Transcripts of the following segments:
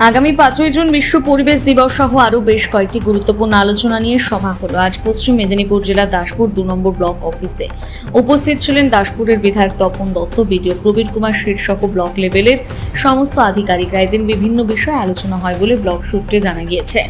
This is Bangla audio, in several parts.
আগামী 5ই জুন বিশ্ব পরিবেশ দিবস সহ আরও বেশ কয়েকটি গুরুত্বপূর্ণ আলোচনা নিয়ে সভা হলো আজ পশ্চিম মেদিনীপুর জেলার দাসপুর 2 নম্বর ব্লক অফিসে। উপস্থিত ছিলেন দাসপুরের বিধায়ক তপন দত্ত, বিডিও প্রবীর কুমার শেঠ সহ ব্লক লেভেলের সমস্ত আধিকারিকরা। এদিন বিভিন্ন বিষয়ে আলোচনা হয় বলে ব্লক সূত্রে জানা গিয়েছে।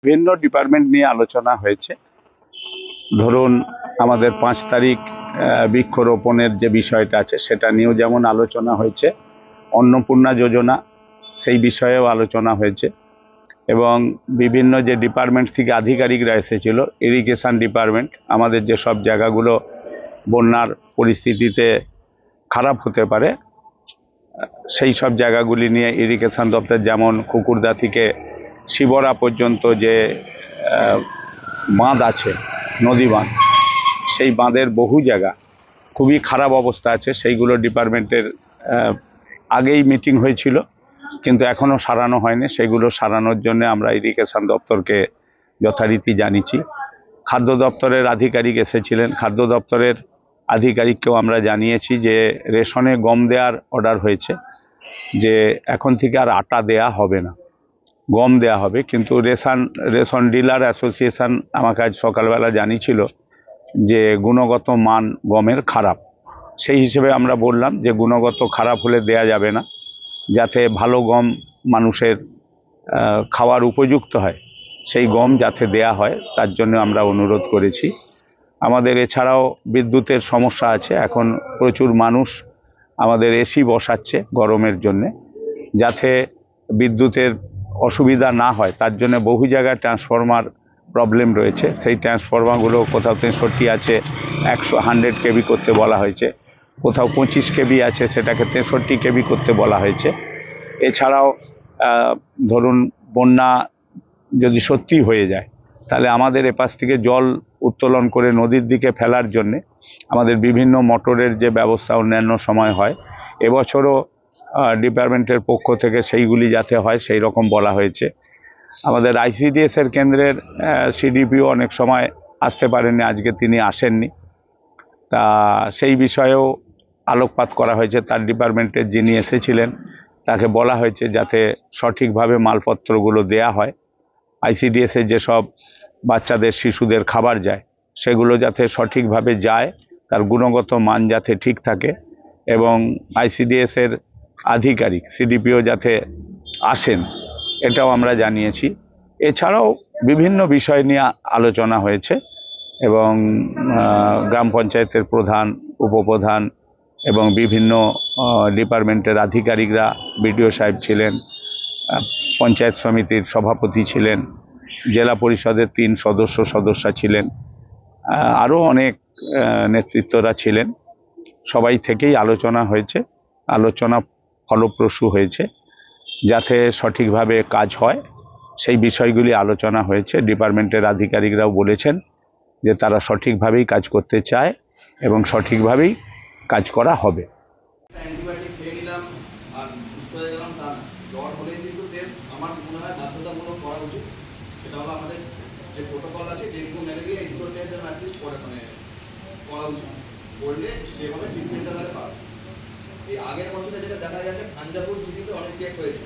বিভিন্ন ডিপার্টমেন্ট নিয়ে আলোচনা হয়েছে। ধরুন আমাদের 5 তারিখ বৃক্ষরোপণের যে বিষয়টা আছে সেটা নিয়েও যেমন আলোচনা হয়েছে, অন্নপূর্ণা যোজনা সেই বিষয়েও আলোচনা হয়েছে এবং বিভিন্ন যে ডিপার্টমেন্ট থেকে আধিকারিকরা এসেছিল, ইরিগেশন ডিপার্টমেন্ট, আমাদের যে সব জায়গাগুলো বন্যার পরিস্থিতিতে খারাপ হতে পারে সেই সব জায়গাগুলি নিয়ে ইরিগেশন দপ্তর, যেমন কুকুরদা থেকে শিবরা পর্যন্ত যে বাঁধ আছে, নদী বাঁধ, সেই বাঁধের বহু জায়গা খুবই খারাপ অবস্থা আছে। সেইগুলো ডিপার্টমেন্টের আগেই মিটিং হয়েছিল কিন্তু এখনও সারানো হয়নি। সেগুলো সারানোর জন্য আমরা ইরিগেশন দপ্তরকে যথারীতি জানিয়েছি। খাদ্য দপ্তরের আধিকারিক এসেছিলেন, খাদ্য দপ্তরের আধিকারিককেও আমরা জানিয়েছি যে রেশনে গম দেওয়ার অর্ডার হয়েছে, যে এখন থেকে আর আটা দেয়া হবে না, গম দেয়া হবে। কিন্তু রেশন ডিলার অ্যাসোসিয়েশন আমাকে আজ সকালবেলা জানিয়েছিল যে গুণগত মান গমের খারাপ। সেই হিসেবে আমরা বললাম যে গুণগত খারাপ হলে দেয়া যাবে না, যাতে ভালো গম মানুষের খাওয়ার উপযুক্ত হয় সেই গম যাতে দেয়া হয় তার জন্য আমরা অনুরোধ করেছি। আমাদের এছাড়াও বিদ্যুতের সমস্যা আছে, এখন প্রচুর মানুষ আমাদের এসি বসাচ্ছে গরমের জন্যে, যাতে বিদ্যুতের অসুবিধা না হয় তার জন্য বহু জায়গায় ট্রান্সফরমার প্রবলেম রয়েছে। সেই ট্রান্সফরমারগুলো কোথাও 63 আছে, 100 কেবি করতে বলা হয়েছে, কোথাও 25 কেবি আছে, সেটাকে 63 কেবি করতে বলা হয়েছে। এছাড়াও ধরুন বন্যা যদি সত্যি হয়ে যায় তাহলে আমাদের এপাশ থেকে জল উত্তোলন করে নদীর দিকে ফেলার জন্যে আমাদের বিভিন্ন মোটরের যে ব্যবস্থা অন্যান্য সময় হয়, এবছরও ডিপার্টমেন্টের পক্ষ থেকে সেইগুলি যাতে হয় সেই রকম বলা হয়েছে। আমাদের আইসিডিএসের কেন্দ্রের সিডিপিও অনেক সময় আসতে পারেননি, আজকে তিনি আসেননি, তা সেই বিষয়েও আলোকপাত করা হয়েছে। তার ডিপার্টমেন্টের যিনি এসেছিলেন তাকে বলা হয়েছে যাতে সঠিকভাবে মালপত্রগুলো দেয়া হয়, আইসিডিএসের যেসব বাচ্চাদের শিশুদের খাবার যায় সেগুলো যাতে সঠিকভাবে যায়, তার গুণগত মান যাতে ঠিক থাকে এবং আইসিডিএসের আধিকারিক সিডিপিও যাতে আসেন এটাও আমরা জানিয়েছি। এছাড়াও বিভিন্ন বিষয় নিয়ে আলোচনা হয়েছে এবং গ্রাম পঞ্চায়েতের প্রধান, উপপ্রধান এবং বিভিন্ন ডিপার্টমেন্টের আধিকারিকরা, বিডিও সাহেব ছিলেন, পঞ্চায়েত সমিতির সভাপতি ছিলেন, জেলা পরিষদের 3 সদস্যা ছিলেন, আরও অনেক নেতৃত্বরা ছিলেন। সবাই থেকেই আলোচনা হয়েছে, আলোচনা ফলপ্রসূ হয়েছে, যাতে সঠিকভাবে কাজ হয় সেই বিষয়গুলি আলোচনা হয়েছে। ডিপার্টমেন্টের আধিকারিকরাও বলেছেন যে তারা সঠিকভাবেই কাজ করতে চায় এবং সঠিকভাবেই কাজ করা হবে। এই আগের বছরে যেটা দেখা যাচ্ছে খাঞ্জাপুর জিপিতে অনেক কেস হয়েছে,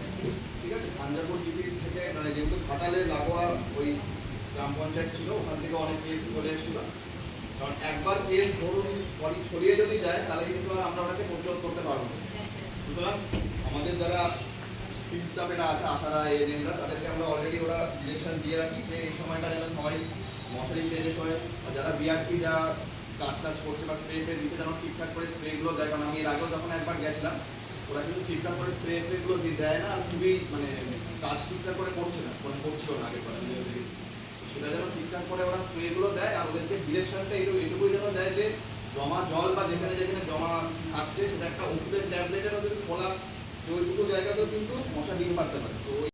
ঠিক আছে, খাঞ্জাপুর জিপি থেকে মানে যেহেতু ঘাটালের লাগোয়া ওই গ্রাম পঞ্চায়েত ছিল, ওখান থেকে অনেক কেস চলে এসেছিল। কারণ একবার কেস ধরুন ছড়িয়ে যদি যায় তাহলে কিন্তু আমরা ওটাকে প্রতিরোধ করতে পারবো না। সুতরাং আমাদের যারা ফিল্ড স্টাফেরা আছে, আশারা এজেন্টরা, তাদেরকে আমরা অলরেডি ওরা ডিরেকশন দিয়ে রাখি যে এই সময়টা যেন সবাই মশারি শেষ হয়, আর যারা বিআরপি যা কাজ করছে বা স্প্রে দিচ্ছে যেন ঠিকঠাক করে স্প্রেগুলো দেয়। কারণ আমি এর আগেও যখন একবার গেছিলাম ওরা কিন্তু ঠিকঠাক করে স্প্রেগুলো দেয় না, আর খুবই মানে কাজ ঠিকঠাক করে করছে না, করছিল না আগের পরে। সেটা যেন ঠিকঠাক করে ওরা স্প্রেগুলো দেয়, আর ওদেরকে ডিরেকশনটা এইটুকুই যেন দেয় যে জমা জল বা যেখানে যেখানে জমা থাকছে সেটা একটা ওষুধের ট্যাবলেটেরও কিন্তু খোলা, তো ওইটুকু জায়গাতেও কিন্তু মশা ডিম পারতে পারে। তো ওই